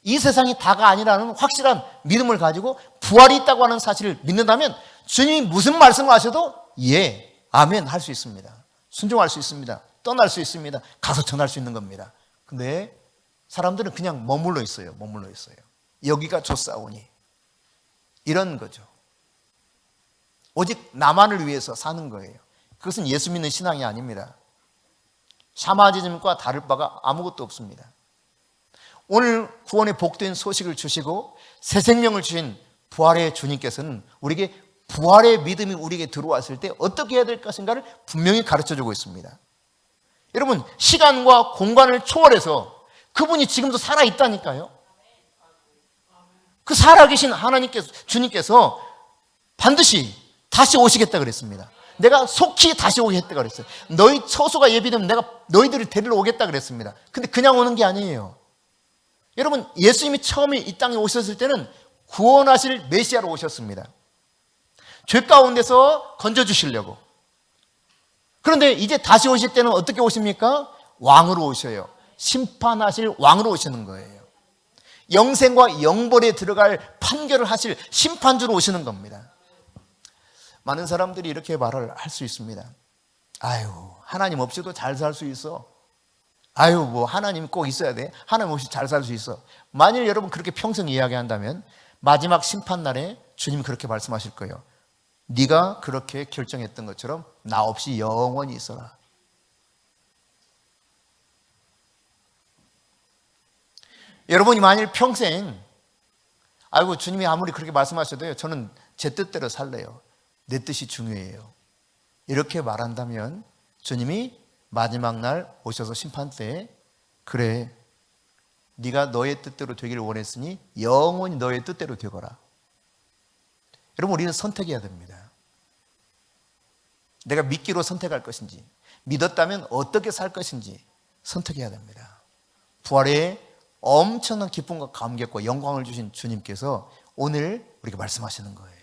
이 세상이 다가 아니라는 확실한 믿음을 가지고 부활이 있다고 하는 사실을 믿는다면 주님이 무슨 말씀을 하셔도 예, 아멘 할 수 있습니다. 순종할 수 있습니다. 떠날 수 있습니다. 가서 전할 수 있는 겁니다. 근데 사람들은 그냥 머물러 있어요. 여기가 좋사오니 이런 거죠. 오직 나만을 위해서 사는 거예요. 그것은 예수 믿는 신앙이 아닙니다. 샤마니즘과 다를 바가 아무것도 없습니다. 오늘 구원의 복된 소식을 주시고 새 생명을 주신 부활의 주님께서는 우리에게 부활의 믿음이 우리에게 들어왔을 때 어떻게 해야 될 것인가를 분명히 가르쳐주고 있습니다. 여러분, 시간과 공간을 초월해서 그분이 지금도 살아있다니까요. 그 살아계신 하나님께서, 주님께서 반드시 다시 오시겠다 그랬습니다. 내가 속히 다시 오겠다 그랬어요. 너희 처소가 예비되면 내가 너희들을 데리러 오겠다 그랬습니다. 근데 그냥 오는 게 아니에요. 여러분, 예수님이 처음에 이 땅에 오셨을 때는 구원하실 메시아로 오셨습니다. 죄 가운데서 건져주시려고. 그런데 이제 다시 오실 때는 어떻게 오십니까? 왕으로 오셔요. 심판하실 왕으로 오시는 거예요. 영생과 영벌에 들어갈 판결을 하실 심판주로 오시는 겁니다. 많은 사람들이 이렇게 말을 할 수 있습니다. 아유, 하나님 없이도 잘 살 수 있어. 아유, 뭐 하나님 꼭 있어야 돼. 하나님 없이 잘 살 수 있어. 만일 여러분 그렇게 평생 이야기한다면 마지막 심판날에 주님이 그렇게 말씀하실 거예요. 네가 그렇게 결정했던 것처럼 나 없이 영원히 있어라. 여러분이 만일 평생 아이고 주님이 아무리 그렇게 말씀하셔도요, 저는 제 뜻대로 살래요. 내 뜻이 중요해요. 이렇게 말한다면 주님이 마지막 날 오셔서 심판 때에 그래, 네가 너의 뜻대로 되기를 원했으니 영원히 너의 뜻대로 되거라. 여러분, 우리는 선택해야 됩니다. 내가 믿기로 선택할 것인지, 믿었다면 어떻게 살 것인지 선택해야 됩니다. 부활의 엄청난 기쁨과 감격과 영광을 주신 주님께서 오늘 우리에게 말씀하시는 거예요.